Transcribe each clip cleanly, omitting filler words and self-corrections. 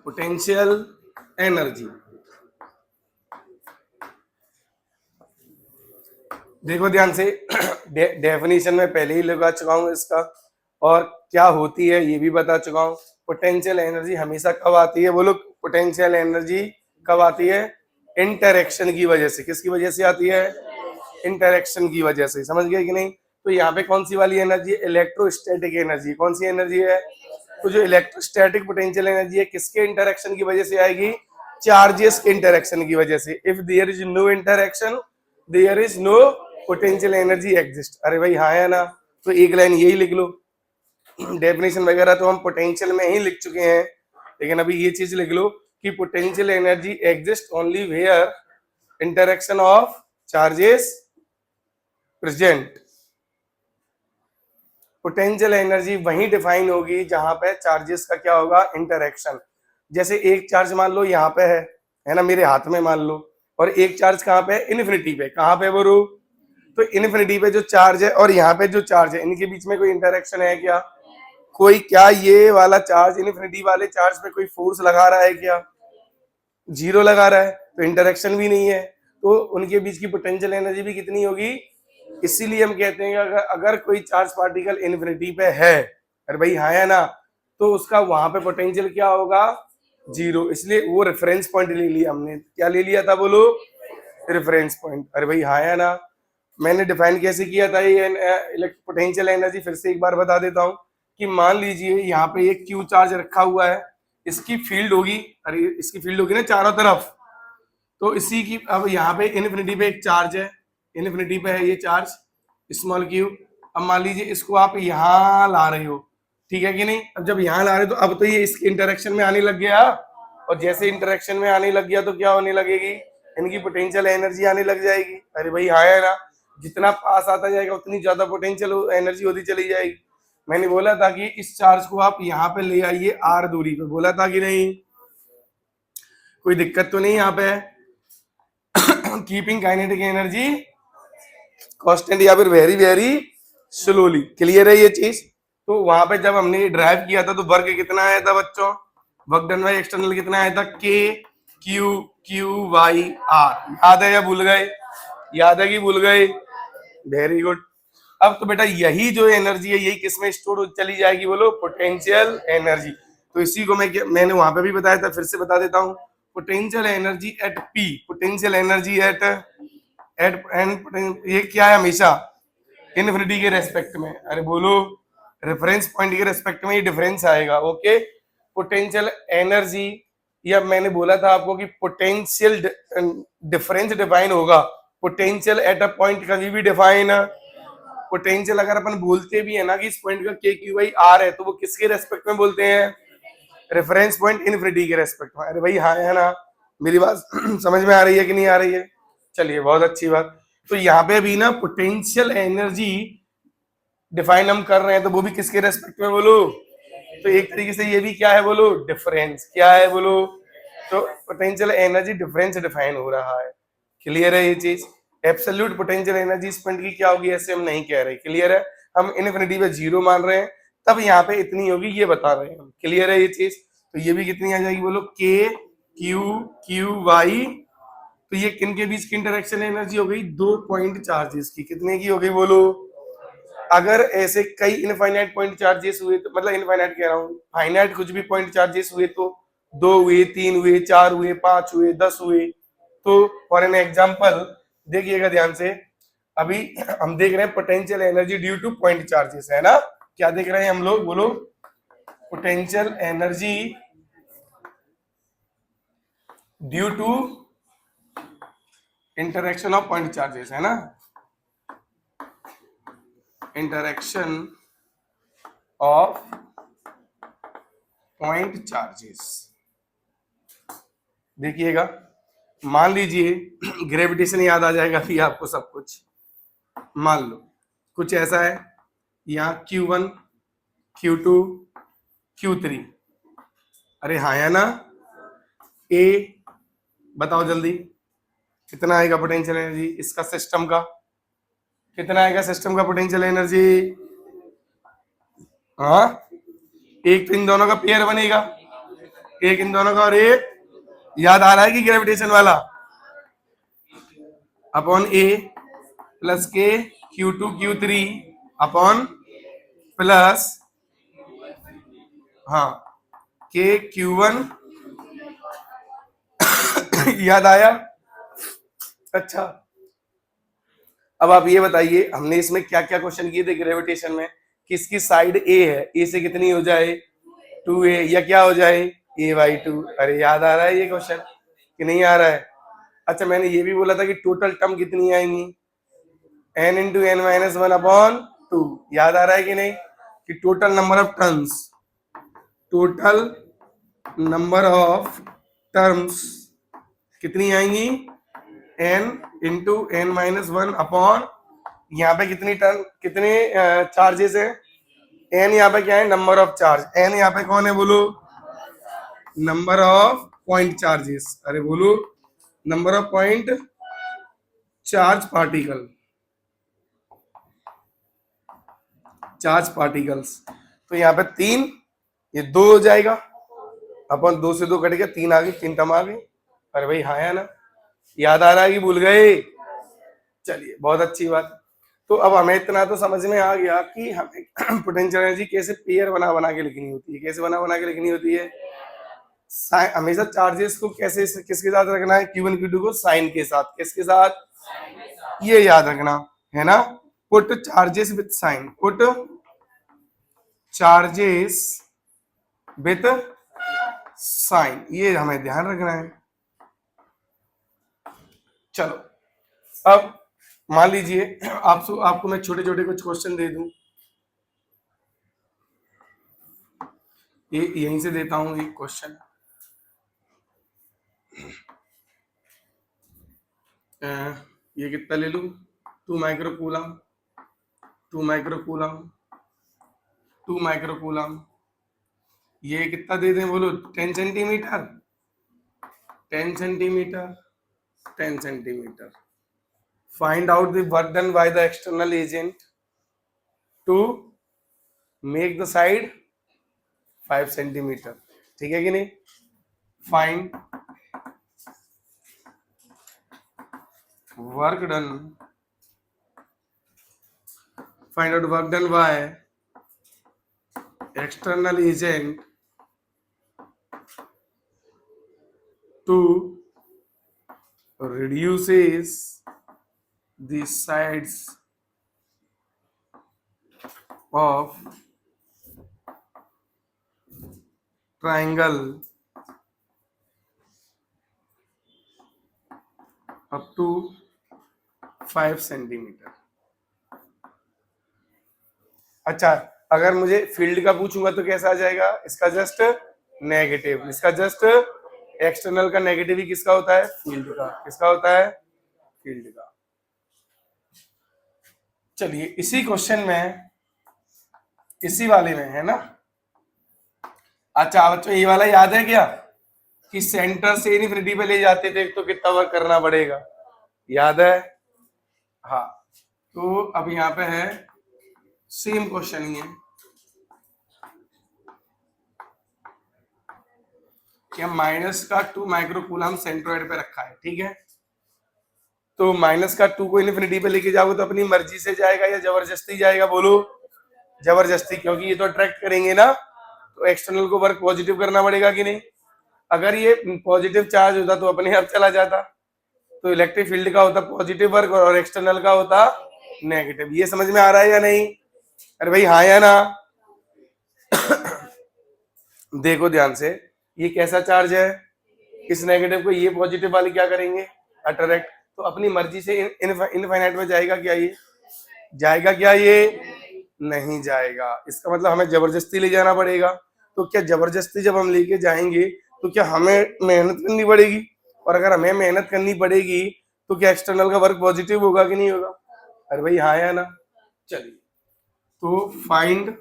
Potential energy. देखो ध्यान से, डेफिनेशन में पहले ही लगा चुका हूं इसका, और क्या होती है ये भी बता चुका हूं। पोटेंशियल एनर्जी हमेशा कब आती है बोलो? पोटेंशियल एनर्जी कब आती है? इंटरैक्शन की वजह से। किसकी वजह से आती है? इंटरैक्शन की वजह से। समझ गए कि नहीं? तो यहाँ पे कौन सी वाली एनर्जी? Electrostatic energy. कौन सी एनर्जी है? तो जो इलेक्ट्रोस्टैटिक पोटेंशियल एनर्जी है, किसके इंटरैक्शन की वजह से आएगी? चार्जेस के इंटरैक्शन की वजह से। If there is no interaction, there is no potential energy exist. अरे भाई हाँ है ना? तो एक लाइन यही लिख लो। डेफिनेशन वगैरह तो हम पोटेंशियल में ही लिख चुके हैं, लेकिन अभी ये चीज लिख लो कि potential energy exist only where interaction of charges present. Potential energy वहीं डिफाइन होगी जहां पे चार्जेस का क्या होगा? इंटरैक्शन। जैसे एक चार्ज मान लो यहाँ पे है ना, मेरे हाथ में मान लो, और एक चार्ज कहाँ पे? इन्फिनिटी पे। कहाँ पे बोलो? तो इन्फिनिटी पे जो चार्ज है और यहाँ पे जो चार्ज है, इनके बीच में कोई इंटरैक्शन है क्या? कोई, क्या ये वाला चार्ज इन्फिनिटी वाले चार्ज पे कोई फोर्स लगा रहा है क्या? जीरो लगा रहा है, तो इंटरैक्शन भी नहीं है। तो उनके बीच की पोटेंशियल एनर्जी भी कितनी होगी? इसीलिए हम कहते हैं कि अगर कोई चार्ज पार्टिकल इन्फिनिटी पे है, अरे भाई हाँ है ना, तो उसका वहां पे पोटेंशियल क्या होगा? जीरो। इसलिए वो रेफरेंस पॉइंट ले लिया हमने। क्या ले लिया था बोलो? Reference point. अरे भाई हाँ है ना? मैंने डिफाइन कैसे किया था ये पोटेंशियल एनर्जी? फिर से एक बार बता देता हूँ कि मान लीजिए यहाँ पे एक क्यू चार्ज रखा हुआ है, इसकी फील्ड होगी, अरे इसकी फील्ड होगी ना चारों तरफ, तो इसी की, अब यहाँ पे इन्फिनिटी पे एक चार्ज है, इन्फिनिटी पे है ये चार्ज स्मॉल क्यू। अब मान लीजिए इसको आप यहाँ ला रहे हो, ठीक है कि नहीं? अब जब यहाँ ला रहे हो तो अब तो ये इसके इंटरेक्शन में आने लग गया, और जैसे इंटरेक्शन में आने लग गया तो क्या होने लगेगी? इनकी पोटेंशियल एनर्जी आने लग जाएगी। अरे भाई हाँ है ना? जितना पास आता जाएगा उतनी ज्यादा पोटेंशियल एनर्जी होती चली जाएगी। मैंने बोला था कि इस चार्ज को आप यहाँ पे ले आइए आर दूरी पे, बोला था कि नहीं? कोई दिक्कत तो नहीं यहाँ पे? कीपिंग काइनेटिक एनर्जी कांस्टेंट या फिर वेरी वेरी स्लोली। क्लियर है ये चीज? तो वहां पे जब हमने ड्राइव किया था तो वर्क कितना आया था बच्चों? वर्क डन बाय एक्सटर्नल कितना आया था? के क्यू क्यू वाई आर। याद है या भूल गए? याद है कि भूल गए? Very good. अब तो बेटा यही जो एनर्जी है यही किसमें स्टोर चली जाएगी बोलो? Potential energy. तो इसी को मैंने वहां पे भी बताया था, फिर से बता देता हूँ। Potential energy at P, potential energy at and ये क्या है? हमेशा इनफिनिटी के रेस्पेक्ट में। अरे बोलो, रेफरेंस पॉइंट के रेस्पेक्ट में ये डिफरेंस आएगा। ओके, पोटेंशियल एनर्जी, या मैंने बोला था आपको कि पोटेंशियल डिफरेंस डिफाइन होगा। पोटेंशियल एट अ पॉइंट कभी भी डिफाइन, पोटेंशियल अगर अपन बोलते भी है ना कि इस पॉइंट का के क्यू वाई आर है, तो वो किसके रेस्पेक्ट में बोलते हैं? रेफरेंस पॉइंट इनफिनिटी के रेस्पेक्ट में। अरे भाई हाँ है ना? मेरी बात समझ में आ रही है कि नहीं आ रही है? चलिए बहुत अच्छी बात। तो यहाँ पे भी ना पोटेंशियल एनर्जी डिफाइन हम कर रहे हैं, तो वो भी किसके रेस्पेक्ट में बोलो? तो एक तरीके से ये भी क्या है बोलो? डिफरेंस। क्या है बोलो? तो पोटेंशियल एनर्जी डिफरेंस डिफाइन हो रहा है। क्लियर है ये चीज? एब्सोल्यूट पोटेंशियल एनर्जी इस पॉइंट की क्या होगी ऐसे हम नहीं कह रहे। क्लियर है? हम इनफिनिटी पे जीरो मान रहे हैं, तब यहाँ पे इतनी होगी ये बता रहे हैं हम। क्लियर है ये चीज? तो ये भी कितनी आ जाएगी बोलो? के क्यू क्यू वाई। तो ये किन के बीच की इंटरेक्शन एनर्जी हो गई? दो पॉइंट चार्जेस की। कितने की हो गई बोलो? अगर ऐसे कई इनफाइनाइट पॉइंट चार्जेस हुए तो, मतलब इनफाइनाइट कह रहा हूँ, फाइनाइट कुछ भी पॉइंट चार्जेस हुए तो दो हुए, तीन हुए, चार हुए, पांच हुए, 10 हुए। तो फॉर एन एग्जाम्पल देखिएगा ध्यान से, अभी हम देख रहे हैं potential energy due to point charges, है ना? क्या देख रहे हैं हम लोग बोलो? Potential energy due to interaction of point charges, है ना? Interaction of point charges. देखिएगा, मान लीजिए ग्रेविटेशन याद आ जाएगा फिर आपको सब कुछ। मान लो कुछ ऐसा है, यहाँ Q1 Q2 Q3। अरे हाँ है ना? ए बताओ जल्दी, कितना आएगा पोटेंशियल एनर्जी इसका? सिस्टम का कितना आएगा? सिस्टम का पोटेंशियल एनर्जी? हाँ, एक तो इन दोनों का पेयर बनेगा, एक इन दोनों का और एक, याद आ रहा है कि ग्रेविटेशन वाला, अपॉन ए प्लस के Q2 Q3 अपॉन प्लस, हाँ, के Q1 याद आया? अच्छा, अब आप ये बताइए, हमने इसमें क्या क्या क्वेश्चन किए थे ग्रेविटेशन में, किसकी साइड ए है, ए से कितनी हो जाए 2a, या क्या हो जाए a/2। अरे याद आ रहा है ये क्वेश्चन कि नहीं आ रहा है? अच्छा, मैंने ये भी बोला था कि टोटल टर्म कितनी आएंगी, n into N minus one upon two. याद आ रहा है कि नहीं, कि total number of terms, total number of terms कितनी आएंगी, n into N minus one upon, यहाँ पे कितनी टर्म, कितने चार्जेस है, n यहाँ पे क्या है, नंबर ऑफ चार्ज, n यहाँ पे कौन है बोलो, नंबर ऑफ पॉइंट चार्जेस, अरे बोलो number of point charge particle, charge particles. तो यहाँ पे 3, ये 2 हो जाएगा, अपन 2 से 2 कट गया, 3 आ गई, 3 टर्म आ गई। अरे भाई हाँ या ना, याद आ रहा है कि भूल गए? चलिए, बहुत अच्छी बात। तो अब हमें इतना तो समझ में आ गया कि हमें पोटेंशियल एनर्जी कैसे पेयर बना बना के लिखनी होती है, कैसे बना बना के लिखनी होती है, हमेशा चार्जेस को कैसे किसके साथ रखना है, Q1 Q2 को साइन के साथ, किसके साथ, ये याद रखना है ना, put charges with sign, put charges with sign, ये हमें ध्यान रखना है। चलो, अब मान लीजिए आपको मैं छोटे छोटे कुछ क्वेश्चन दे दूं, ये यहीं से देता हूं एक क्वेश्चन, ये कितना ले लूं, 2 माइक्रोकूलम, 2 माइक्रोकूलम, 2 माइक्रोकूलम, ये कितना दे दें बोलो, 10 centimetre, 10 centimetre, 10 centimetre. Find out the work done by the external agent to make the side 5 centimetre, ठीक है कि नहीं? Find work done, find out work done by external agent to reduces the sides of triangle up to 5 centimetre. अच्छा, अगर मुझे field का पूछूंगा तो कैसा आ जाएगा, इसका जस्ट नेगेटिव, इसका जस्ट एक्सटर्नल का नेगेटिव ही किसका होता है, फील्ड का, किसका होता है, फील्ड का। चलिए, इसी क्वेश्चन में, इसी वाले में है ना, अच्छा बच्चों ये वाला याद है क्या, कि सेंटर से इनफिनिटी पे ले जाते थे तो कितना वर्क करना पड़ेगा, याद है? हाँ, तो अब यहाँ पे है सेम क्वेश्चन ही है, कि माइनस का 2 माइक्रोकूलम सेंट्रोइड पे रखा है, ठीक है? तो माइनस का 2 को इनफिनिटी पे लेके जाओगे तो अपनी मर्जी से जाएगा या जबरदस्ती जाएगा बोलो, जबरदस्ती, क्योंकि ये तो अट्रैक्ट करेंगे ना, तो एक्सटर्नल को वर्क पॉजिटिव करना पड़ेगा कि नहीं? अगर ये पॉजिटिव चार्ज होता तो अपने आप चला जाता, तो इलेक्ट्रिक फील्ड का होता पॉजिटिव वर्क और एक्सटर्नल का होता नेगेटिव। ये समझ में आ रहा है या नहीं? अरे भाई हाँ या ना? देखो ध्यान से, ये कैसा चार्ज है, इस नेगेटिव को ये पॉजिटिव वाले क्या करेंगे, अट्रैक्ट, तो अपनी मर्जी से इनफाइनाइट में जाएगा क्या, ये जाएगा क्या, ये नहीं जाएगा। इसका मतलब हमें जबरदस्ती ले जाना पड़ेगा। तो क्या जबरदस्ती जब हम लेके जाएंगे तो क्या हमें मेहनत करनी पड़ेगी, और अगर हमें मेहनत करनी पड़ेगी तो क्या एक्सटर्नल का वर्क पॉजिटिव होगा कि नहीं होगा? अरे भाई हाँ या ना? चलिए, तो find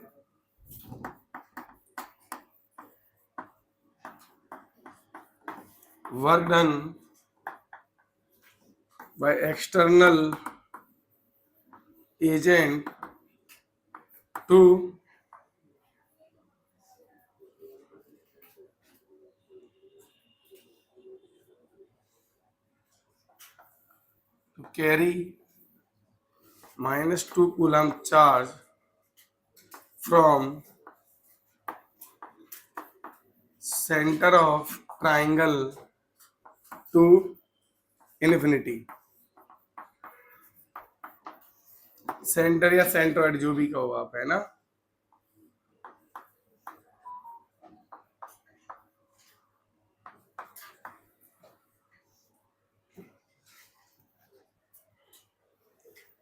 work done by external agent to carry -2 coulomb charge from center of triangle to infinity। Centre या सेंट्रोइड जो भी कहो आप, है ना।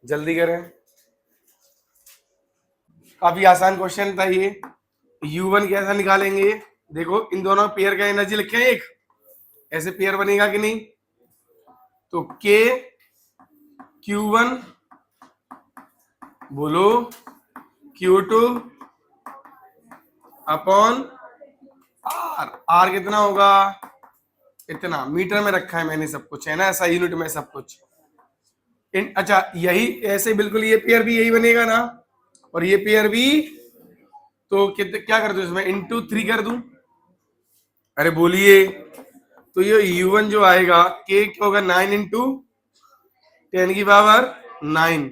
जल्दी करें, काफी आसान क्वेश्चन था ये। U1 कैसा निकालेंगे? देखो इन दोनों पेयर का एनर्जी लिखे हैं, एक ऐसे पेयर बनेगा कि नहीं? तो K Q1 बोलो Q2 अपॉन R कितना होगा? इतना। मीटर में रखा है मैंने सब कुछ, है ना, ऐसा यूनिट में सब कुछ। अच्छा यही ऐसे बिल्कुल ये पेयर भी यही बनेगा ना, और ये पेयर भी। तो क्या कर दूं इसमें? इंटू 3 कर दूं? अरे बोलिए। तो ये U1 जो आएगा K क्या होगा? 9 इंटू 10 की पावर 9,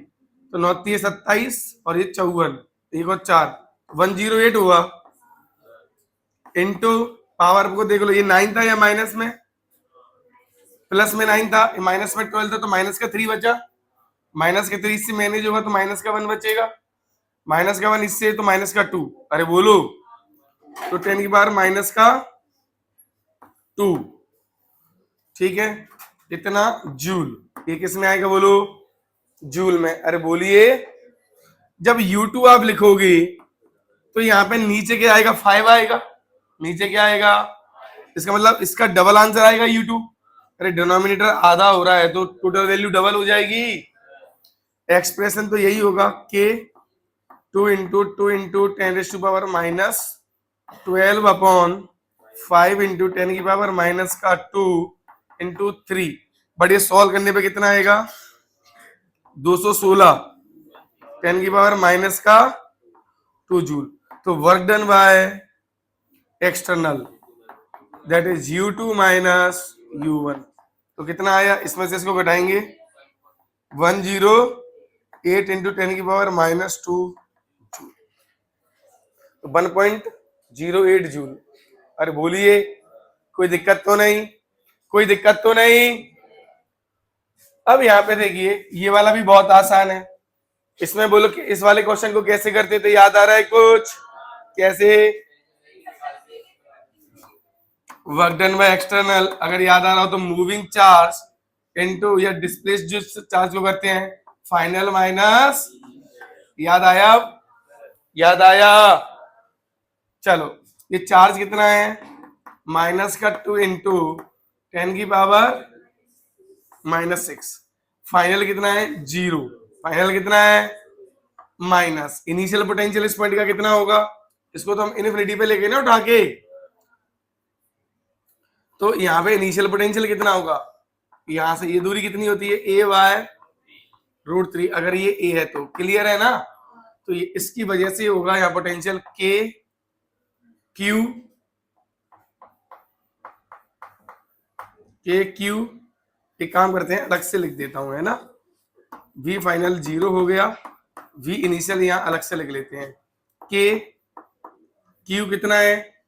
तो 9 27 और ये 54, एक और 4 108 हुआ। इंटू पावर को देख लो, ये 9 था या माइनस में? प्लस में 9 था, माइनस में 12 था, तो माइनस का 3 बचा। माइनस के 3 से मैनेज होगा तो माइनस का 1 बचेगा। माइनस का 1 इससे तो माइनस का 2। अरे बोलो, तो 10 की पावर माइनस का 2, ठीक है। इतना जूल। ये किस में आएगा बोलो? जूल में। अरे बोलिए। जब U2 आप लिखोगे तो यहाँ पे नीचे क्या आएगा? 5 आएगा। नीचे क्या आएगा? इसका मतलब इसका डबल आंसर आएगा U2। अरे डिनोमिनेटर आधा हो रहा है तो टोटल वैल्यू डबल हो जाएगी। एक्सप्रेशन तो यही होगा K 2 into 2 into 10⁻⁻12 upon 5 into 10 की पावर माइनस का 2 इंटू 3। बट ये सॉल्व करने पे कितना आएगा? 216 10 की पावर माइनस का 2 जूल। तो work done by external that is U2 minus U1। तो कितना आया? इसमें से इसको घटाएंगे, 108 इंटू 10 की पावर माइनस 2 जूल, तो 1.08 जूल। अरे बोलिए, कोई दिक्कत तो नहीं? कोई दिक्कत तो नहीं? अब यहाँ पे देखिए, ये वाला भी बहुत आसान है। इसमें बोलो कि इस वाले क्वेश्चन को कैसे करते थे, याद आ रहा है कुछ? कैसे? वर्क डन बाय एक्सटर्नल, अगर याद आ रहा हो तो मूविंग चार्ज इनटू या डिस्प्लेस जो चार्ज को करते हैं फाइनल माइनस। याद आया? याद आया? चलो ये चार्ज कितना है? माइनस का 2 इंटू 10 की पावर माइनस 6। फाइनल कितना है? 0। फाइनल कितना है? माइनस। इनिशियल पोटेंशियल इस पॉइंट का कितना होगा? इसको तो हम इनफिनिटी पे लेके ना उठा के, तो यहाँ पे इनिशियल पोटेंशियल कितना होगा? यहां से ये दूरी कितनी होती है? a/√3। अगर ये a है तो क्लियर है ना, तो ये इसकी वजह से होगा यहाँ पोटेंशियल K Q। एक काम करते हैं, अलग से लिख देता हूं, है ना। V फाइनल 0 हो गया, V इनिशियल यहां अलग से लिख लेते हैं। K Q कितना है?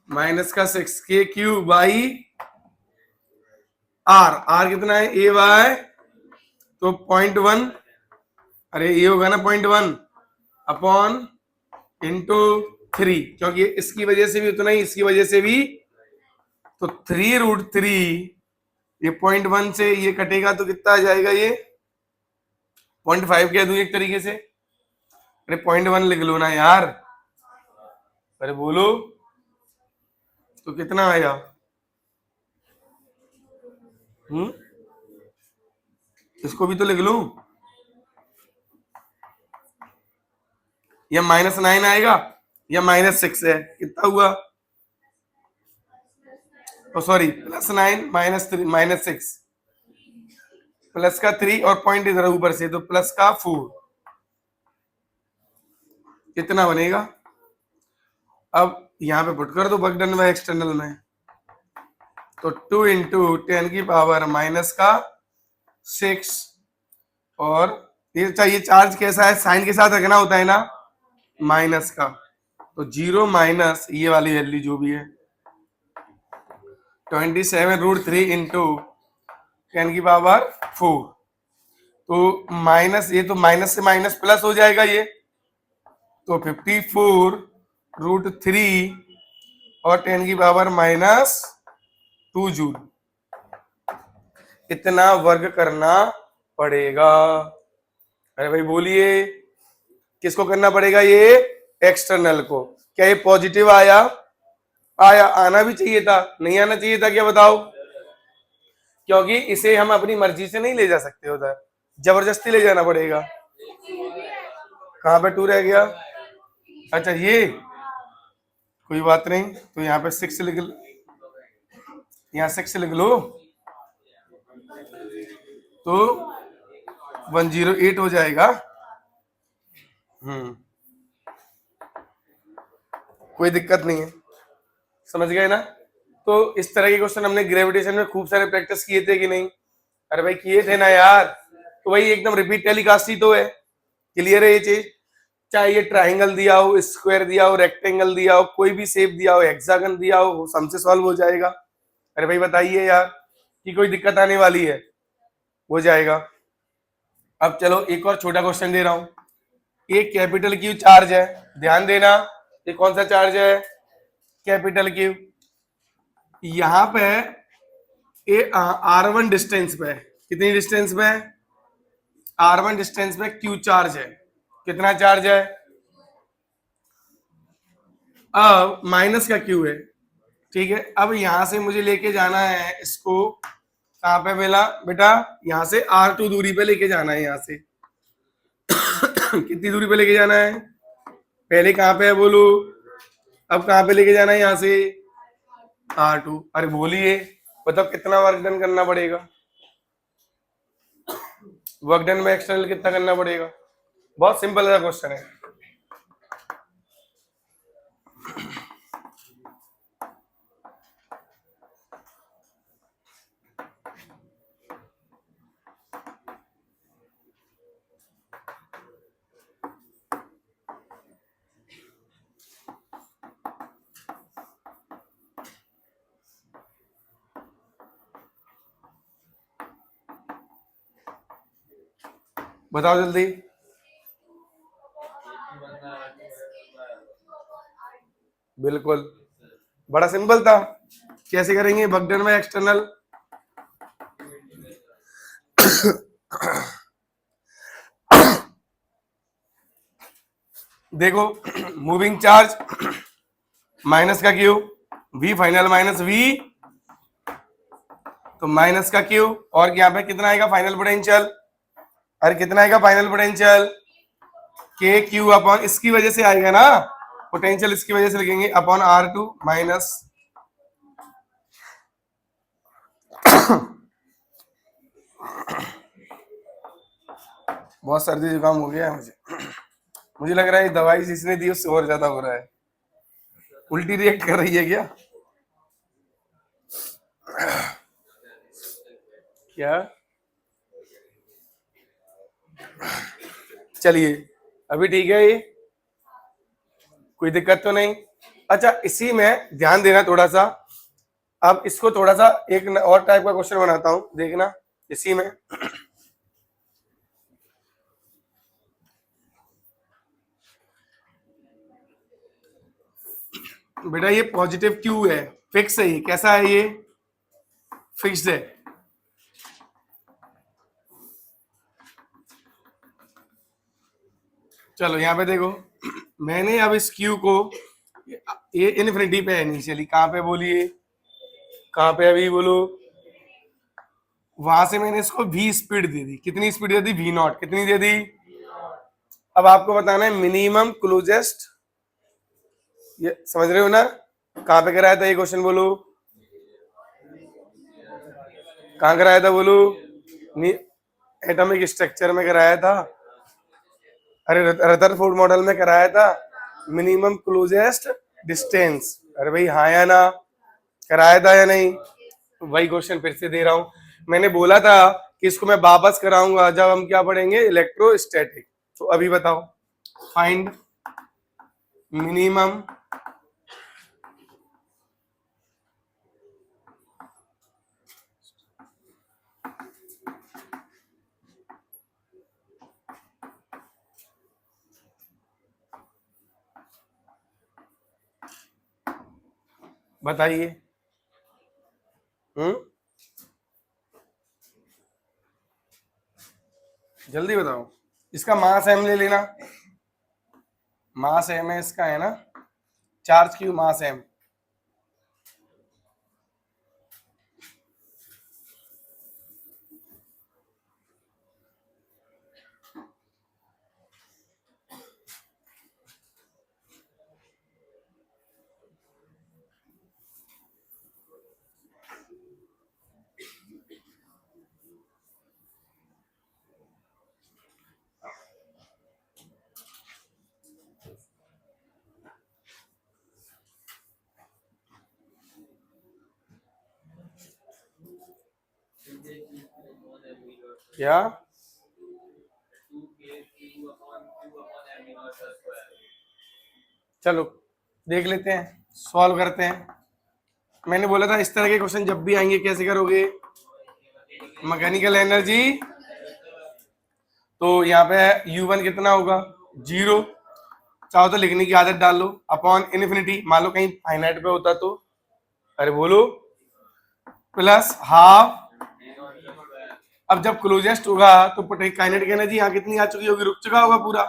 माइनस का 6 KQ बाई R कितना है? A/, तो 0.1। अरे ये होगा ना 0.1 अपॉन इंटू 3, क्योंकि इसकी वजह से भी उतना ही, इसकी वजह से भी, तो 3√3। ये 0.1 से ये कटेगा तो कितना आ जाएगा? ये 0.5 कह दूं एक तरीके से। अरे 0.1 लिख लो ना यार। अरे बोलो, तो कितना आया? इसको भी तो लिख लो। या -9 आएगा या -6 है, कितना हुआ? सॉरी, +9 -3 -6, प्लस का 3 और पॉइंट इधर ऊपर से, तो प्लस का 4। कितना बनेगा? अब यहां पे पुट कर दो वर्क डन बाय एक्सटर्नल में, तो 2 इंटू 10 की पावर माइनस का 6 और ये चाहिए चार्ज कैसा है, साइन के साथ रखना होता है ना, माइनस का, तो 0 माइनस ये वाली वैल्यू जो भी है 27√3 इंटू 10⁴ तो माइनस, ये तो माइनस से माइनस प्लस हो जाएगा ये, तो 54√3 और 10⁻⁻2 जूल इतना वर्ग करना पड़ेगा। अरे भाई बोलिए, किसको करना पड़ेगा ये, एक्सटर्नल को। क्या ये पॉजिटिव आया, आया, आना भी चाहिए था, नहीं आना चाहिए था क्या बताओ, क्योंकि इसे हम अपनी मर्जी से नहीं ले जा सकते उधर, जबरदस्ती ले जाना पड़ेगा। कहां पे 2 रह गया, अच्छा ये कोई बात नहीं, तो यहाँ पे 6 लिख, यहाँ 6 लिख लो तो 108 हो जाएगा। कोई दिक्कत नहीं है, समझ गए ना। तो इस तरह के क्वेश्चन हमने ग्रेविटेशन में खूब सारे प्रैक्टिस किए थे कि नहीं, अरे भाई किए थे ना यार, तो भाई एकदम रिपीट टेलीकास्ट ही तो है, क्लियर है ये चीज। चाहे ये ट्राइंगल दिया हो, स्क्वायर दिया हो, रेक्टेंगल दिया हो, कोई भी शेप दिया हो, हेक्सागन दिया हो, सम से सॉल्व हो जाएगा। अरे भाई बताइए यार कि कोई दिक्कत आने वाली है, हो जाएगा। अब चलो एक और छोटा क्वेश्चन दे रहा हूं, एक कैपिटल क्यू चार्ज है, ध्यान देना, ये कौन सा चार्ज है, कैपिटल क्यू। यहां पे R1 डिस्टेंस पे, कितनी डिस्टेंस पे, R1 डिस्टेंस पे क्यू चार्ज है, कितना चार्ज है, अब माइनस का क्यू है, ठीक है। अब यहां से मुझे लेके जाना है इसको, कहां पे मिला बेटा, यहां से R2 दूरी पे लेके जाना है, यहां से कितनी दूरी पे लेके जाना है, पहले कहां पे है बोलो, अब कहां पे लेके जाना है, यहां से R2। अरे बोलिए बताओ कितना वर्क डन करना पड़ेगा, वर्क डन में एक्सटर्नल कितना करना पड़ेगा, बहुत सिंपल सा क्वेश्चन है। बताओ जल्दी, बिल्कुल बड़ा सिंपल था। कैसे करेंगे वर्क डन में एक्सटर्नल, देखो मूविंग चार्ज माइनस का Q, V final minus V, तो माइनस का क्यू, और यहाँ पे कितना आएगा फाइनल पोटेंशियल, अरे कितना आएगा फाइनल पोटेंशियल, के क्यू अपॉन, इसकी वजह से आएगा ना पोटेंशियल, इसकी वजह से लिखेंगे अपॉन R2 माइनस बहुत सर्दी जुकाम हो गया है मुझे लग रहा है दवाई जिसने दी उससे और ज्यादा हो रहा है, उल्टी रिएक्ट कर रही है क्या, क्या, चलिए अभी ठीक है, ये कोई दिक्कत तो नहीं। अच्छा इसी में ध्यान देना थोड़ा सा, अब इसको थोड़ा सा एक और टाइप का क्वेश्चन बनाता हूं, देखना इसी में। बेटा ये पॉजिटिव क्यू है, फिक्स है, ये कैसा है, ये फिक्स्ड है, चलो यहाँ पे देखो, मैंने अब इस क्यू को, ये इनफिनिटी पे है इनिशियली, कहां पे बोलिए, कहां पे अभी बोलो, वहां से मैंने इसको v स्पीड दे दी, कितनी स्पीड दे दी, v0, कितनी दे दी। अब आपको बताना है मिनिमम क्लोजेस्ट, ये समझ रहे हो ना, कहां पे कराया था ये क्वेश्चन बोलो, कहां कराया था बोलो, एटॉमिक स्ट्रक्चर में कराया था, अरे रदरफोर्ड मॉडल में कराया था, मिनिमम क्लोजेस्ट डिस्टेंस, अरे भाई हाँ या ना, कराया था या नहीं, वही क्वेश्चन फिर से दे रहा हूं। मैंने बोला था किसको मैं वापस कराऊंगा जब हम क्या पढ़ेंगे, इलेक्ट्रोस्टैटिक। तो अभी बताओ, फाइंड मिनिमम बताइए। जल्दी बताओ। इसका मास एम ले लेना, मास एम है इसका, है ना, चार्ज क्यू मास एम। क्या चलो देख लेते हैं, सॉल्व करते हैं। मैंने बोला था इस तरह के क्वेश्चन जब भी आएंगे कैसे करोगे, मैकेनिकल एनर्जी। तो यहाँ पे U1 कितना होगा, 0। चाहो तो लिखने की आदत डाल लो, अपॉन इन्फिनिटी, मान लो कहीं फाइनाइट पे होता तो, अरे बोलो, प्लस हाफ। अब जब क्लोजेस्ट होगा तो काइनेटिक एनर्जी यहाँ कितनी आ चुकी होगी, रुक चुका होगा पूरा,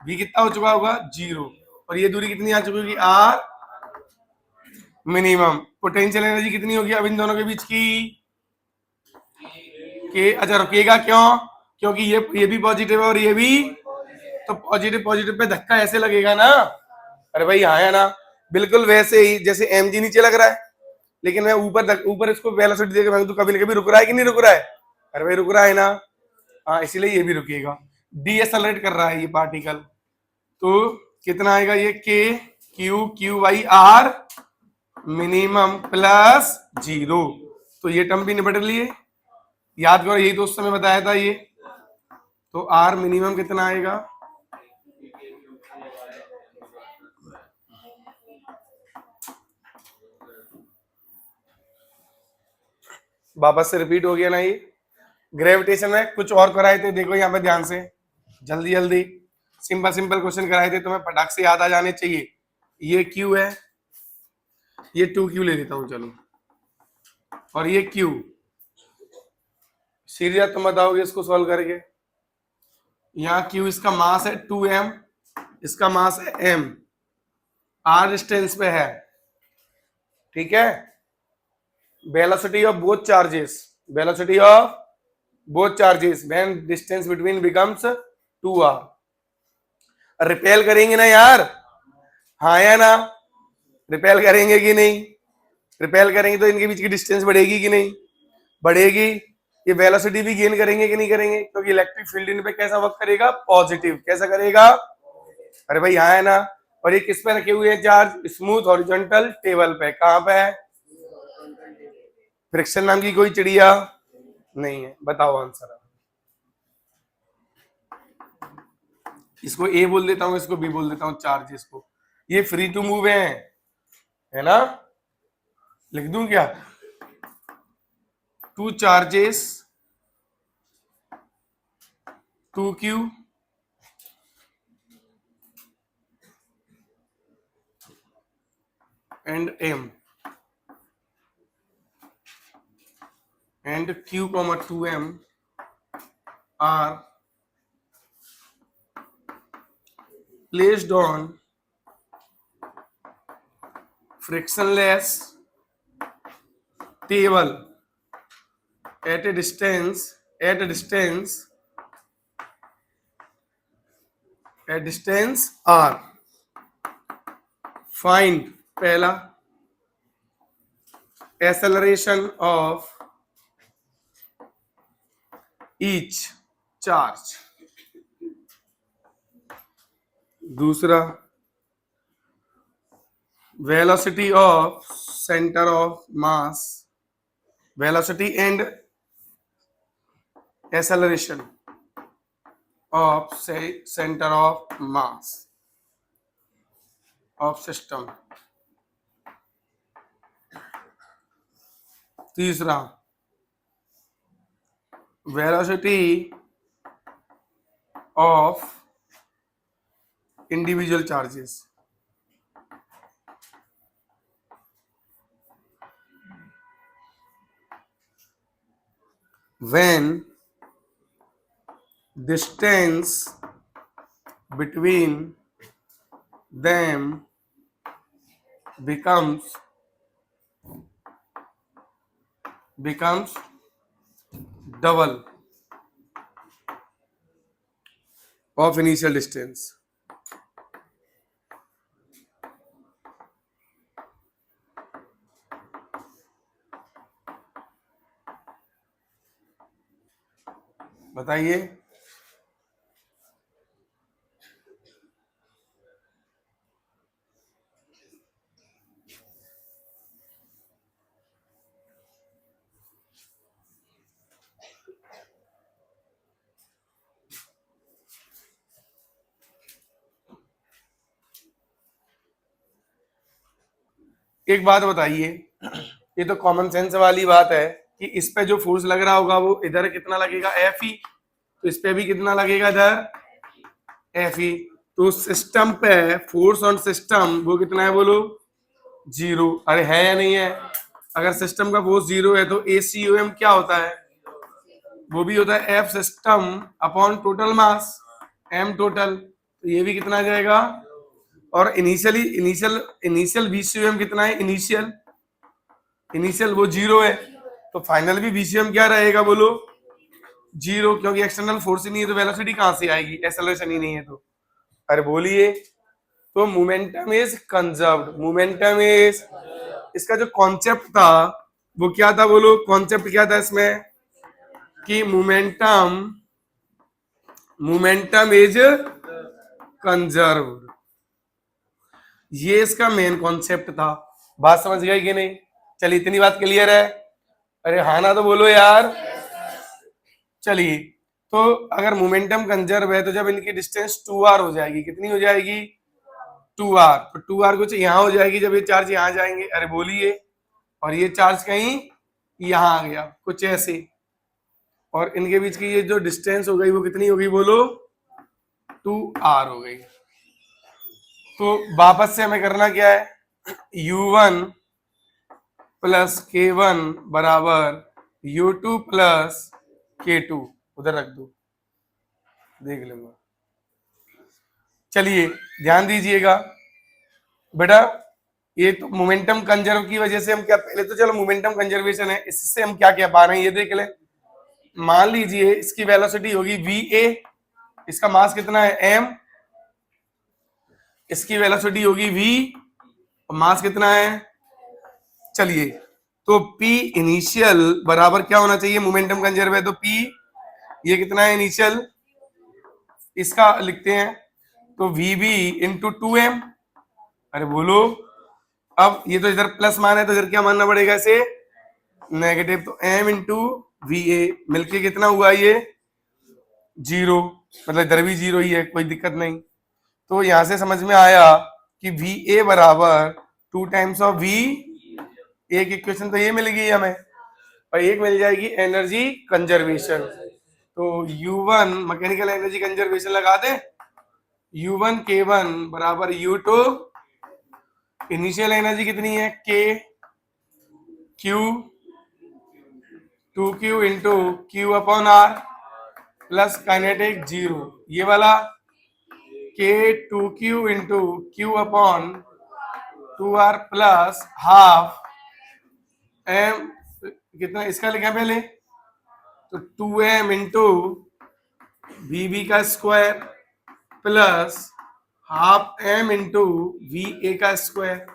V कितना हो चुका होगा, 0। और ये दूरी कितनी आ चुकी होगी, R मिनिमम। पोटेंशियल एनर्जी कितनी होगी अब इन दोनों के बीच की, के। अच्छा रुकेगा क्यों, क्योंकि ये भी पॉजिटिव है और ये भी, तो पॉजिटिव पॉजिटिव पे धक्का ऐसे लगेगा ना, अरे भाई हाँ है ना, बिल्कुल वैसे ही जैसे mg नीचे लग रहा है, लेकिन मैं ऊपर इसको वेलोसिटी देकर तो कभी कभी रुक रहा है कि नहीं रुक रहा है, अरे भाई रुक रहा है ना, हाँ इसीलिए ये भी रुकेगा, डीएसएलरेट कर रहा है ये पार्टिकल। तो कितना आएगा ये, k q by r minimum plus 0। तो ये टर्म भी निपट लिए, याद करो यही तो उस समय बताया था ये। तो आर मिनिमम कितना आएगा, वापस से रिपीट हो गया ना ये। ग्रेविटेशन में कुछ और कराए थे, देखो यहाँ पे ध्यान से, जल्दी जल्दी सिंपल सिंपल क्वेश्चन कराए थे, तुम्हें फटाक से याद आ जाने चाहिए। ये क्यू है, ये 2Q ले लेता हूं चलो, और ये क्यू, सीरियस तुम बताओगे इसको सॉल्व करके। यहाँ क्यू इसका मास है 2m, इसका मास है m, r डिस्टेंस पे है, ठीक है। Velocity of both charges, velocity of both charges when distance between becomes 2r। Repel करेंगे ना यार, हाँ या ना, रिपेल करेंगे कि नहीं, रिपेल करेंगे तो इनके बीच की डिस्टेंस बढ़ेगी कि नहीं, बढ़ेगी। ये वेलोसिटी भी गेन करेंगे कि नहीं करेंगे, क्योंकि इलेक्ट्रिक फील्ड इन पे कैसा वर्क करेगा, पॉजिटिव। कैसा करेगा, अरे भाई हाँ है ना। और ये किस पे रखे हुए हैं चार्ज, स्मूथ हॉरिजॉन्टल टेबल पे, कहां पे है, फ्रिक्शन नाम की कोई चिड़िया नहीं है। बताओ आंसर। इसको ए बोल देता हूं, इसको बी बोल देता हूं, चार्जेस को। ये फ्री टू मूव है ना, लिख दूं क्या, two charges 2Q and M and Q, 2M are placed on frictionless table at a distance R. Find पहला acceleration of each charge, दूसरा velocity of center of mass, velocity and acceleration of centre of mass of system. तीसरा, velocity of individual charges. When distance between them becomes double of initial distance। बताइए। एक बात बताइए, ये तो common sense वाली बात है कि इस पे जो फोर्स लग रहा होगा वो इधर कितना लगेगा, एफ ई। तो इस पे भी कितना लगेगा इधर, एफ ई। तो सिस्टम पे फोर्स ऑन सिस्टम वो कितना है बोलो, 0। अरे है या नहीं है? अगर सिस्टम का फोर्स 0 है तो ACOM क्या होता है, वो भी होता है F system upon total mass M total. तो ये भी कितना आ जाएगा। और इनिशियल VCOM कितना है, इनिशियल वो 0 है। तो फाइनल भी VCOM क्या रहेगा बोलो, 0, क्योंकि एक्सटर्नल फोर्स ही नहीं है तो वेलोसिटी कहां से आएगी, एक्सेलरेशन ही नहीं है तो। अरे बोलिए। तो momentum is conserved, momentum is, इसका जो कॉन्सेप्ट था वो क्या था बोलो, कॉन्सेप्ट क्या था इसमें कि मोमेंटम इज कंजर्व्ड। ये इसका मेन कॉन्सेप्ट था। बात समझ गए कि नहीं? चलिए इतनी बात क्लियर है? अरे हाँ ना तो बोलो यार। चलिए, तो अगर मोमेंटम कंजर्व है तो जब इनकी डिस्टेंस 2r हो जाएगी, कितनी हो जाएगी, 2r। तो 2r कुछ यहां हो जाएगी जब ये चार्ज यहां जाएंगे। अरे बोलिए। और ये चार्ज कहीं यहां आ गया, कुछ ऐसे। और इनके बीच की ये जो डिस्टेंस हो गई वो कितनी हो गई बोलो, 2r हो गई। तो वापस से हमें करना क्या है, u1 प्लस k1 बराबर u2 प्लस k2 उधर रख दो, देख लूंगा। चलिए ध्यान दीजिएगा बेटा, ये तो मोमेंटम कंजर्व की वजह से हम क्या, पहले तो चलो मोमेंटम कंजर्वेशन है, इससे हम क्या क्या पा रहे हैं ये देख ले। मान लीजिए इसकी वेलोसिटी होगी va, इसका मास कितना है m, इसकी वेलोसिटी होगी v और मास कितना है। चलिए तो p इनिशियल बराबर क्या होना चाहिए, मोमेंटम कंजर्व है तो p ये कितना है इनिशियल, इसका लिखते हैं तो vb इंटू 2m। अरे बोलो। अब ये तो इधर प्लस मान है तो इधर क्या मानना पड़ेगा इसे, नेगेटिव। तो m इंटू va मिलके कितना हुआ ये 0, मतलब इधर भी 0 ही है, कोई दिक्कत नहीं। तो यहां से समझ में आया कि va बराबर 2 टाइम्स ऑफ v। एक इक्वेशन तो ये मिल गई हमें और एक मिल जाएगी एनर्जी कंजर्वेशन। तो u1 मैकेनिकल एनर्जी कंजर्वेशन लगा दे, u1 k1 बराबर u2, इनिशियल एनर्जी कितनी है k q 2q into q upon r plus kinetic 0, ये वाला k 2q into q upon 2r plus half m, कितना इसका लिखा पहले, तो 2m इंटू वी का square plus half m into v का स्क्वायर।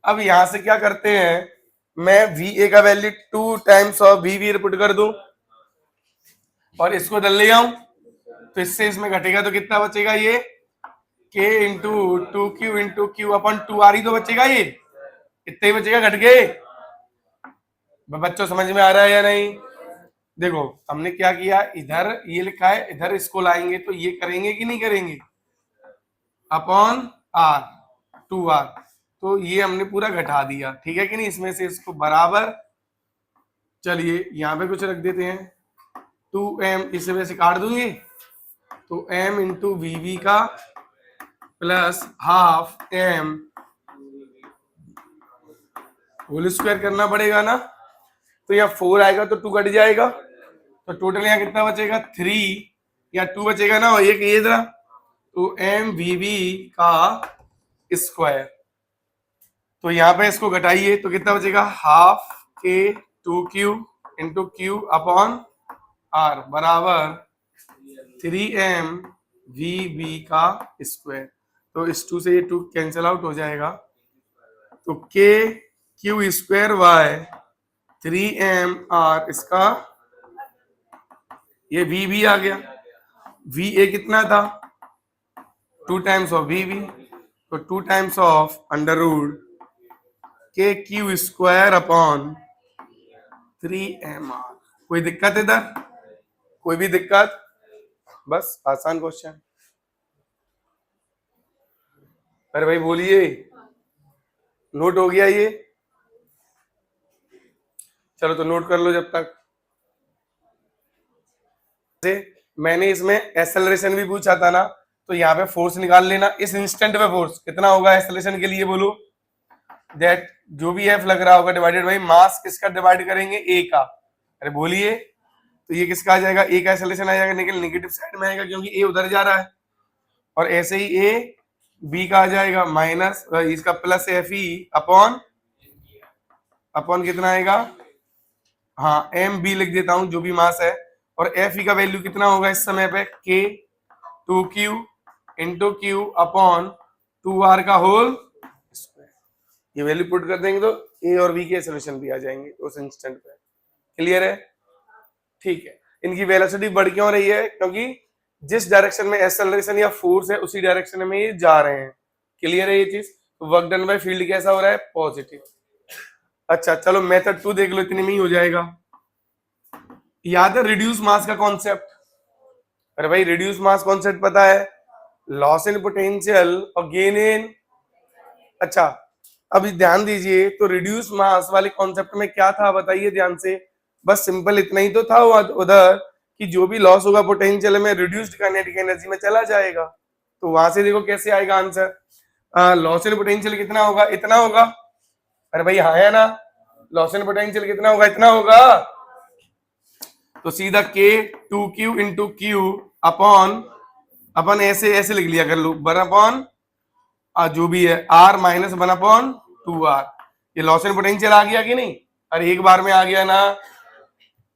अब यहां से क्या करते हैं, मैं वी का value 2 times of v reput कर दूं और इसको इधर ले आऊं, तो इससे इसमें घटेगा तो कितना बचेगा, ये k into 2q into Q upon 2r ही तो बचेगा, ये इतना ही बचेगा, घट गए। बच्चों समझ में आ रहा है या नहीं? देखो हमने क्या किया, इधर ये लिखा है, इधर इसको लाएंगे तो ये करेंगे कि नहीं करेंगे, अपॉन आर, 2r, तो ये हमने पूरा घटा दिया, ठीक है कि नहीं, इसमें से इसको बराबर, चलिए यहाँ पे कुछ रख देते हैं, 2m, इसे वैसे काट दूंगे तो m इंटू वी का plus half m whole square करना पड़ेगा ना, तो यहाँ 4 आएगा तो 2 कट जाएगा, तो टोटल यहाँ कितना बचेगा, 3 या 2 बचेगा ना, और एक ये जरा, तो एम वी बी का स्क्वायर, तो यहाँ पे इसको घटाइए तो कितना बचेगा, हाफ के 2q into Q upon are बराबर 3m वी बी का स्क्वायर, तो इस 2 से ये 2 कैंसिल आउट हो जाएगा, तो k q square Y 3m are, इसका ये वी बी आ गया, वी ए कितना था, 2 टाइम्स ऑफ वी बी, तो 2 times of under root k q square upon 3m r. कोई दिक्कत इधर, कोई भी दिक्कत, बस आसान क्वेश्चन। अरे भाई बोलिए, नोट हो गया ये, चलो तो नोट कर लो जब तक। मैंने इसमें एक्सेलरेशन भी पूछा था ना, तो यहाँ पे फोर्स निकाल लेना, इस इंस्टेंट पे फोर्स कितना होगा एक्सेलरेशन के लिए, बोलो, दैट जो भी एफ लग रहा होगा डिवाइडेड बाई मास किसका डिवाइड करेंगे, ए का, अरे बोलिए, तो ये किसका आ जाएगा, ए का एक्सेलरेशन आ जाएगा, लेकिन नेगेटिव साइड में आएगा क्योंकि ए उधर जा रहा है, और ऐसे ही ए बी का आ जाएगा माइनस, इसका plus F E upon, upon कितना आएगा, हाँ एम बी लिख देता हूं जो भी मास है, और एफ ई का वैल्यू कितना होगा इस समय पे, के 2q into Q upon 2r का होल स्क्वायर, ये वैल्यू पुट कर देंगे तो ए और बी के सॉल्यूशन भी आ जाएंगे उस इंस्टेंट पे। क्लियर है, ठीक है। इनकी वेलोसिटी बढ़ क्यों रही है, क्योंकि जिस डायरेक्शन में एक्सेलरेशन या फोर्स है उसी डायरेक्शन में ये जा रहे हैं। क्लियर है ये चीज, तो वर्क डन बाय फील्ड कैसा हो रहा है, पॉजिटिव। अच्छा चलो मेथड 2 देख लो, इतने में ही हो जाएगा। याद है रिड्यूस मास का कॉन्सेप्ट, अरे भाई रिड्यूस मास कॉन्सेप्ट पता है, लॉस इन पोटेंशियल और गेन इन, अच्छा अभी ध्यान दीजिए, तो रिड्यूस मास वाले कॉन्सेप्ट में क्या था बताइए ध्यान से, बस सिंपल इतना ही तो था उधर कि जो भी लॉस होगा पोटेंशियल में रिड्यूस्ड काइनेटिक एनर्जी में चला जाएगा, तो वहां से देखो कैसे आएगा आंसर, लॉस इन पोटेंशियल कितना होगा, इतना होगा, अरे भाई हाँ है ना, लॉस इन पोटेंशियल कितना होगा, इतना होगा, तो सीधा के 2q इंटू क्यू अपॉन, अपन ऐसे ऐसे लिख लिया कर लो, 1 अपॉन जो भी है r माइनस 1 अपॉन 2r, ये लॉस इन पोटेंशियल आ गया कि नहीं, अरे एक बार में आ गया ना,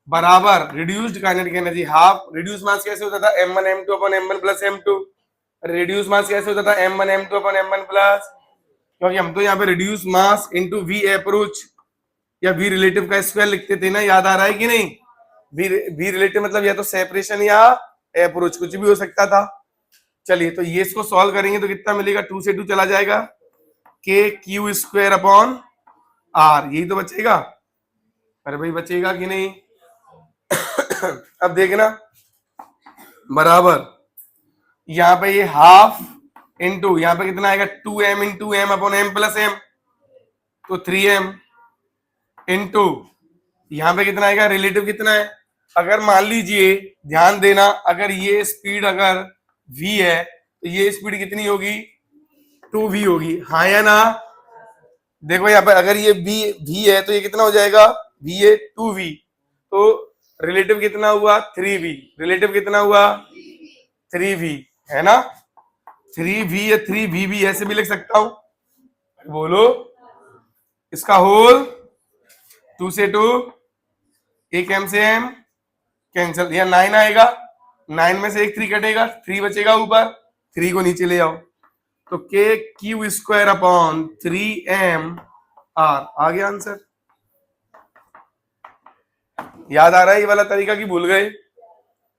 बराबर reduced kinetic energy half, reduce mass कैसे होता था, m1 m2 upon m1 plus m2, reduce mass कैसे होता था, m1 m2 upon m1 plus, क्योंकि हम तो यहाँ पे reduce mass into v approach या वी रिलेटिव का स्क्वायर लिखते थे ना, याद आ रहा है कि नहीं, वी रिलेटिव मतलब या तो सेपरेशन या अप्रोच, कुछ भी हो सकता था। चलिए तो ये इसको सॉल्व करेंगे तो कितना मिलेगा, 2 से 2 चला जाएगा, के क्यू स्क्वायर अपॉन आर, यही तो बचेगा, अरे भाई बचेगा कि नहीं अब देखना, बराबर यहाँ पे ये हाफ इंटू यहाँ पे कितना आएगा, 2m into M upon M plus M, तो 3m इंटू यहाँ पे कितना आएगा, रिलेटिव कितना है, अगर मान लीजिए ध्यान देना, अगर ये स्पीड अगर v है तो ये स्पीड कितनी होगी, 2v होगी, हाँ या ना, देखो यहाँ पे अगर ये v है तो ये कितना हो जाएगा, v है 2v, तो रिलेटिव कितना हुआ, 3v, रिलेटिव कितना हुआ 3v, है ना, 3v या 3v भी ऐसे भी लिख सकता हूं, बोलो, इसका होल 2 से 2, एक m से m कैंसिल, या 9 आएगा, 9 में से एक 3 कटेगा, 3 बचेगा ऊपर, 3 को नीचे ले आओ, तो k q square upon 3m r, आ गया आंसर। याद आ रहा है ये वाला तरीका कि भूल गए,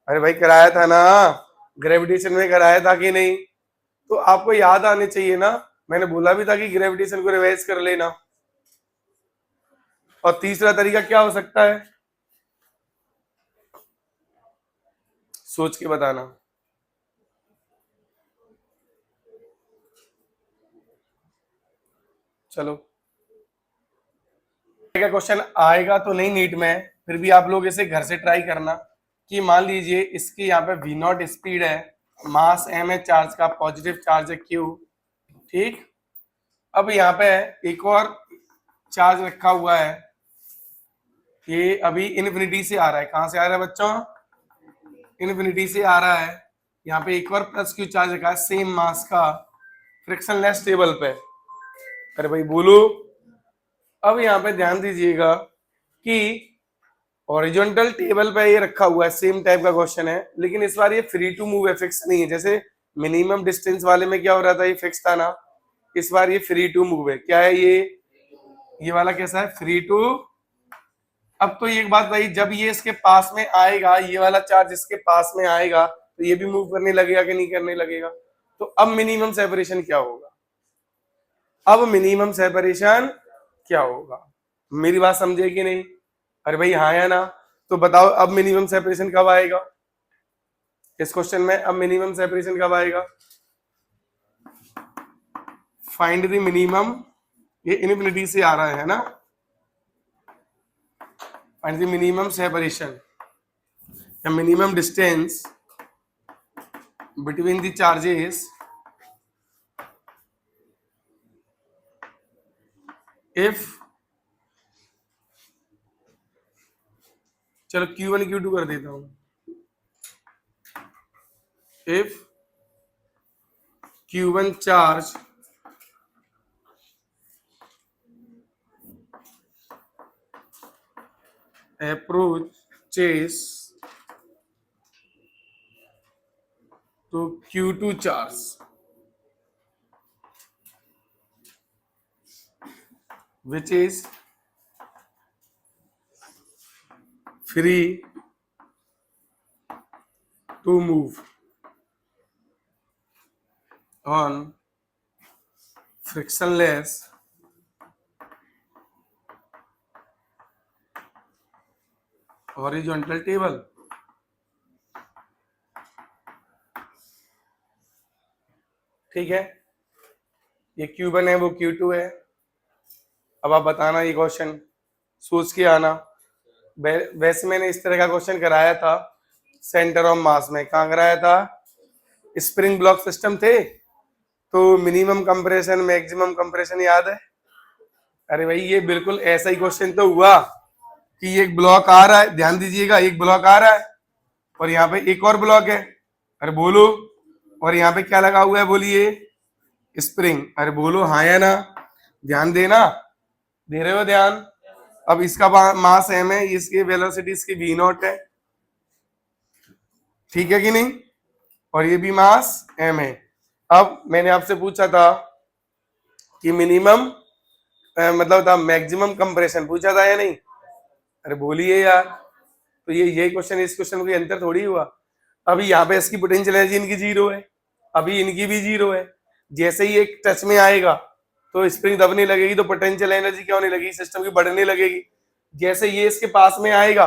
अरे भाई कराया था ना, ग्रेविटेशन में कराया था कि नहीं, तो आपको याद आने चाहिए ना, मैंने बोला भी था कि ग्रेविटेशन को रिवाइज कर लेना। और तीसरा तरीका क्या हो सकता है, सोच के बताना। चलो क्या क्वेश्चन आएगा तो नहीं नीट में, फिर भी आप लोग इसे घर से ट्राई करना कि मान लीजिए इसकी यहाँ पे वी नॉट स्पीड है, मास एम है, चार्ज का पॉजिटिव चार्ज है क्यू, ठीक। अब यहाँ पे एक और चार्ज रखा हुआ है, ये अभी इन्फिनिटी से आ रहा है। कहां से आ रहा है बच्चों? इन्फिनिटी से आ रहा है। यहाँ पे एक और प्लस क्यू चार्ज रखा है सेम मास का फ्रिक्शनलेस टेबल पे। अरे भाई बोलो। अब यहाँ पे ध्यान दीजिएगा कि हॉरिजॉन्टल टेबल पे ये रखा हुआ है, सेम टाइप का क्वेश्चन है, लेकिन इस बार ये फ्री टू मूव है, फिक्स नहीं है। जैसे मिनिमम डिस्टेंस वाले में क्या हो रहा था, ये फिक्स था ना, इस बार ये फ्री टू मूव है। क्या है ये वाला कैसा है? Free two. अब तो एक बात भाई, जब ये इसके पास में आएगा, ये वाला चार्ज इसके पास में आएगा, तो ये भी मूव करने लगेगा कि नहीं करने लगेगा? तो अब मिनिमम सेपरेशन क्या होगा? अब मिनिमम सेपरेशन क्या होगा? मेरी बात समझे कि नहीं? अरे भाई हाँ या ना? तो बताओ अब मिनिमम सेपरेशन कब आएगा इस क्वेश्चन में? अब मिनिमम सेपरेशन कब आएगा? फाइंड द मिनिमम, ये इनफिनिटी से आ रहा है ना, फाइंड द मिनिमम सेपरेशन या minimum distance between the charges if, चलो Q1 Q2 कर देता हूं, if Q1 charge approaches to Q2 charge which is free to move on frictionless horizontal table। ठीक है, ये Q1 है, वो Q2 है। अब आप बताना, ये क्वेश्चन सोच के आना। वैसे मैंने इस तरह का क्वेश्चन कराया था सेंटर ऑफ मास में। कहाँ कराया था? स्प्रिंग ब्लॉक सिस्टम थे, तो मिनिमम कंप्रेशन मैक्सिमम कंप्रेशन याद है? अरे भाई ये बिल्कुल ऐसा ही क्वेश्चन तो हुआ कि एक ब्लॉक आ रहा है, ध्यान दीजिएगा, एक ब्लॉक आ रहा है और यहाँ पे एक और ब्लॉक है। अरे बोलो। और यहाँ पे क्या लगा हुआ है बोलिए? स्प्रिंग। अरे बोलो हाँ या ना? ध्यान देना, दे रहे हो ध्यान? अब इसका मास एम है, इसकी वेलोसिटी इसकी वी नॉट है, ठीक है कि नहीं? और ये भी मास एम है। अब मैंने आपसे पूछा था कि मिनिमम मतलब था मैक्सिमम कंप्रेशन, पूछा था या नहीं? अरे बोलिए यार। तो ये क्वेश्चन, इस क्वेश्चन में कोई अंतर थोड़ी हुआ। अभी यहाँ पे इसकी पोटेंशियल एनर्जी इनकी जीरो है, अभी इनकी भी जीरो है। जैसे ही एक टच में आएगा तो स्प्रिंग दबने लगेगी, तो पोटेंशियल एनर्जी क्या होने लगेगी? सिस्टम की बढ़ने लगेगी। जैसे ये इसके पास में आएगा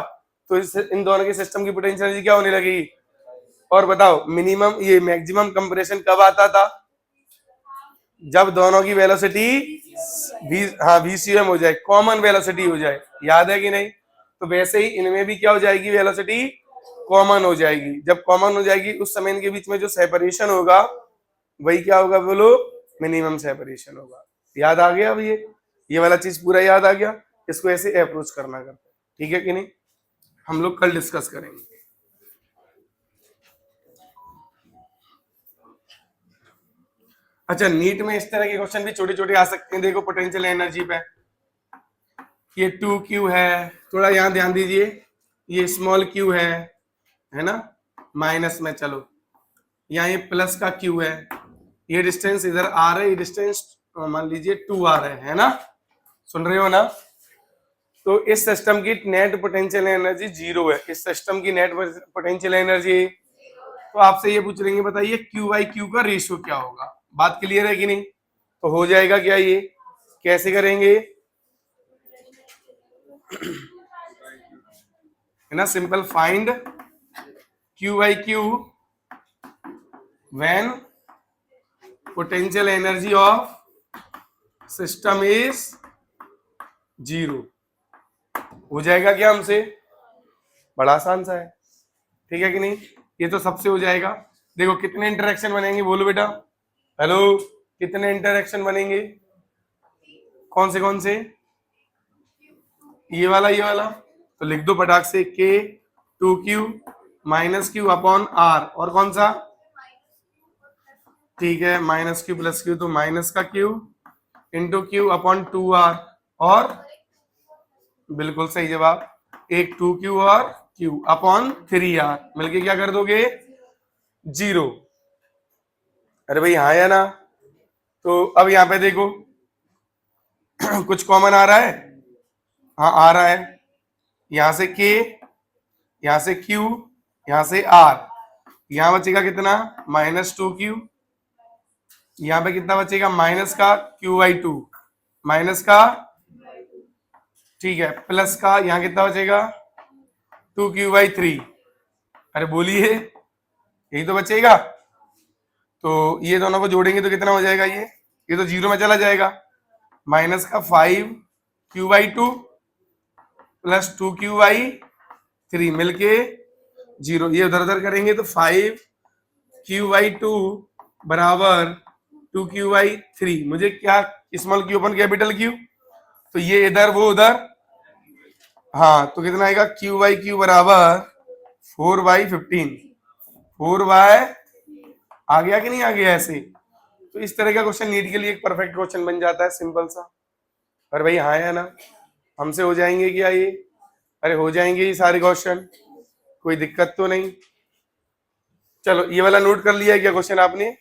तो इन दोनों के सिस्टम की पोटेंशियल एनर्जी क्या होने लगेगी? और बताओ मिनिमम ये मैक्सिमम कंप्रेशन कब आता था? जब दोनों की वेलोसिटी VCM हो जाए, कॉमन वेलोसिटी हो जाए। याद है कि नहीं? तो वैसे ही इनमें भी क्या हो जाएगी? वेलोसिटी कॉमन हो जाएगी। जब कॉमन हो जाएगी उस समय इनके बीच में जो सेपरेशन होगा वही क्या होगा बोलो? मिनिमम सेपरेशन होगा। याद आ गया? अब ये वाला चीज पूरा याद आ गया। इसको ऐसे अप्रोच करना करते, ठीक है कि नहीं? हम लोग कल डिस्कस करेंगे। अच्छा, नीट में इस तरह के क्वेश्चन भी छोटे छोटे आ सकते हैं। देखो पोटेंशियल एनर्जी पे, ये 2Q है, थोड़ा यहाँ ध्यान दीजिए, ये स्मॉल q है ना, माइनस में, चलो यहाँ ये प्लस का q है, ये डिस्टेंस इधर आ रहा है, ये डिस्टेंस मान लीजिए 2 आ रहे हैं ना, सुन रहे हो ना? तो इस सिस्टम की नेट पोटेंशियल एनर्जी 0 है। इस सिस्टम की नेट पोटेंशियल एनर्जी, तो आपसे ये पूछ रहे हैं बताइए Q/Q का रेशियो क्या होगा? बात क्लियर है कि नहीं? तो हो जाएगा क्या? ये कैसे करेंगे है ना, simple, find Q by Q when potential energy of system is 0। हो जाएगा क्या हमसे? बड़ा आसान सा है, ठीक है कि नहीं? ये तो सबसे हो जाएगा। देखो कितने इंटरेक्शन बनेंगे, बोलो बेटा। हेलो, कितने इंटरेक्शन बनेंगे? कौन से? ये वाला। तो लिख दो फटाक से, K 2Q minus Q upon R। और कौन सा? ठीक है, माइनस Q प्लस Q, तो माइनस का Q into Q upon 2R। और बिल्कुल सही जवाब, एक 2Q और Q अपॉन 3R मिलके क्या कर दोगे? 0। अरे भाई हाँ या ना? तो अब यहाँ पे देखो कुछ कॉमन आ रहा है? हाँ आ रहा है। यहां से K, यहां से Q, यहां से R, यहां बचेगा कितना? Minus 2Q। यहां पे कितना बचेगा? माइनस का Q/2, माइनस का, ठीक है, प्लस का, यहां कितना बचेगा? 2Q/3। अरे बोलिए, यही तो बचेगा। तो ये दोनों को जोड़ेंगे तो कितना हो जाएगा? ये तो 0 में चला जाएगा। माइनस का 5Q/2 प्लस 2Q/3 मिलके 0। ये उधर उधर करेंगे तो 5Q/2 बराबर 2Q/3। मुझे क्या? स्मॉल क्यू अपन कैपिटल क्यू, तो ये इधर वो उधर। हाँ, तो कितना आएगा? Q/Q बराबर 4/15। 4/, आ गया कि नहीं आ गया? ऐसे तो इस तरह का क्वेश्चन नीट के लिए एक परफेक्ट क्वेश्चन बन जाता है, सिंपल सा। पर भाई हाँ या ना? हमसे हो जाएंगे क्या ये? अरे हो जाएंगे ये सारे क्वेश्चन, कोई दिक्कत तो नहीं। चलो ये वाला नोट कर लिया क्या क्वेश्चन आपने?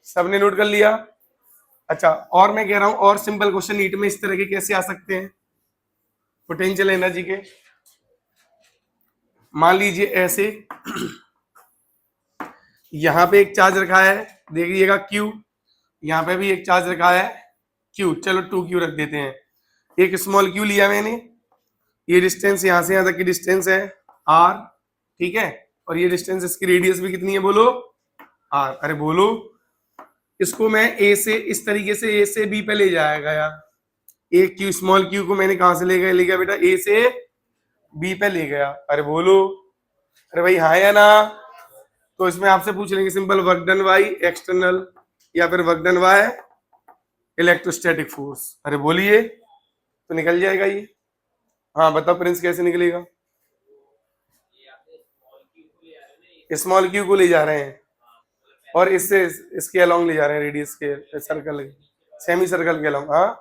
सबने नोट कर लिया? अच्छा, और मैं कह रहा हूं और सिंपल क्वेश्चन नीट में इस तरह के कैसे आ सकते हैं पोटेंशियल एनर्जी के। मान लीजिए ऐसे यहां पे एक चार्ज रखा है, देखिएगा Q, यहां पे भी एक चार्ज रखा है Q। चलो 2Q रख देते हैं। एक स्मॉल Q लिया मैंने, ये डिस्टेंस यहां से यहां तक की डिस्टेंस है R, ठीक है, और ये डिस्टेंस, इसकी रेडियस भी कितनी है बोलो? R। अरे बोलो, इसको मैं A से, इस तरीके से A से B पे ले जाया गया। एक Q, स्मॉल Q को मैंने कहां से ले गया बेटा? A से B पे ले गया। अरे बोलो, अरे भाई हाँ या ना? तो इसमें आपसे पूछ लेंगे simple, work done by external या फिर work done by electrostatic force. अरे बोलिए, तो निकल जाएगा ये। हाँ बताओ प्रिंस, कैसे निकलेगा? स्मॉल Q को ले जा रहे हैं और इससे इसके अलोंग ले जा रहे हैं, रेडियस के सर्कल, सेमी सर्कल के अलोंग। हाँ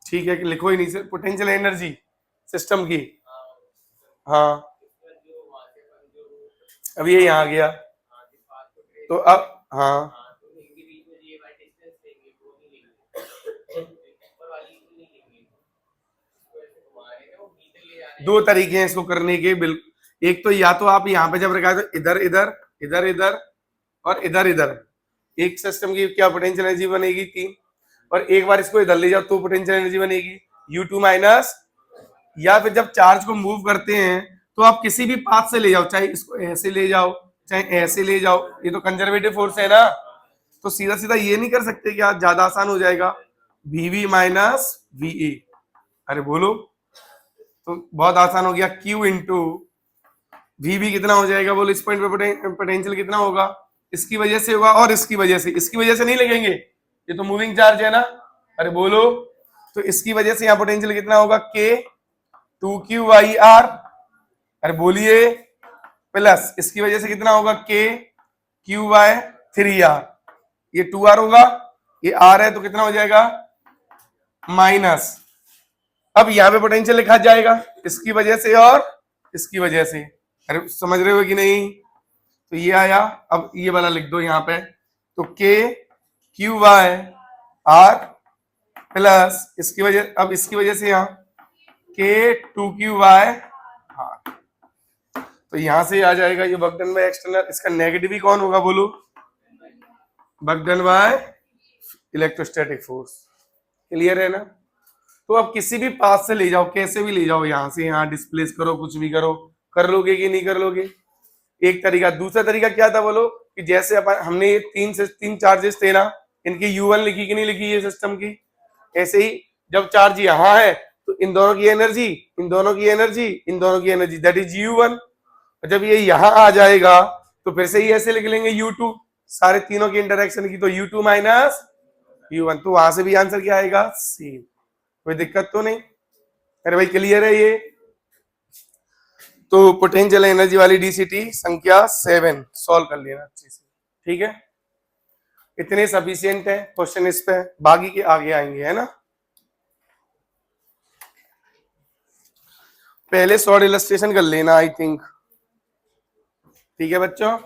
ठीक है, कि लिखो ही नहीं सर, पोटेंशियल एनर्जी सिस्टम की। हाँ अब ये यहाँ आ गया, तो अब हाँ दो तरीके हैं इसको करने के। बिल्कुल, एक तो या तो आप यहाँ पे जब रखा है तो इधर इधर, इधर इधर और इधर इधर, एक सिस्टम की क्या पोटेंशियल एनर्जी बनेगी? 3। और एक बार इसको इधर ले जाओ तो पोटेंशियल एनर्जी बनेगी U2 माइनस। या फिर जब चार्ज को मूव करते हैं तो आप किसी भी पाथ से ले जाओ, चाहे इसको ऐसे ले जाओ चाहे ऐसे ले जाओ, ये तो कंजर्वेटिव फोर्स है ना, तो सीधा सीधा ये नहीं कर सकते क्या? ज्यादा आसान हो जाएगा, VV माइनस VA। अरे बोलो, तो बहुत आसान हो गया, Q इंटू VB कितना हो जाएगा बोलो? इस पॉइंट पे पोटेंशियल कितना होगा? इसकी वजह से होगा और इसकी वजह से। इसकी वजह से नहीं लगेंगे, ये तो मूविंग चार्ज है ना। अरे बोलो, तो इसकी वजह से यहाँ पोटेंशियल कितना होगा? K 2Q/R। अरे बोलिए, प्लस इसकी वजह से कितना होगा? K Q/3R। ये 2R होगा, ये R है, तो कितना हो जाएगा? माइनस। अब यहाँ पे पोटेंशियल लिखा जाएगा इसकी वजह से और इसकी वजह से। अरे समझ रहे हो कि नहीं? तो ये आया, अब ये वाला लिख दो यहाँ पे, तो K Q/R प्लस इसकी वजह, अब इसकी वजह से यहाँ K 2Q/R। तो यहां से आ जाएगा ये वर्क डन बाय एक्सटर्नल। इसका नेगेटिव ही कौन होगा बोलो? Work done by electrostatic force. Clear है ना? तो आप किसी भी पाथ से ले जाओ, कैसे भी ले जाओ, यहां से यहाँ डिस्प्लेस करो, कुछ भी करो, कर लोगे कि नहीं कर लोगे? एक तरीका। दूसरा तरीका क्या था बोलो, कि जैसे अपन हमने ये तीन चार्जेस थे ना, इनकी U1 लिखी कि नहीं लिखी ये सिस्टम की, ऐसे ही जब चार्ज यहाँ है तो इन दोनों की एनर्जी, इन दोनों की एनर्जी, इन दोनों की एनर्जी, दैट इज U1। जब ये यहाँ आ जाएगा तो फिर से ही ऐसे लिख लेंगे U2, सारे तीनों की इंटरेक्शन की, तो U2 माइनस U1, तो वहां से भी आंसर क्या आएगा? सेम। कोई दिक्कत तो नहीं? अरे भाई क्लियर है ये? तो पोटेंशियल एनर्जी वाली डीसीटी संख्या 7 सॉल्व कर लेना अच्छे से, ठीक है? इतने सफिशियंट है क्वेश्चन इस पे, बाकी के आगे आएंगे, है ना? पहले शॉर्ट इलस्ट्रेशन कर लेना आई थिंक, ठीक है बच्चों?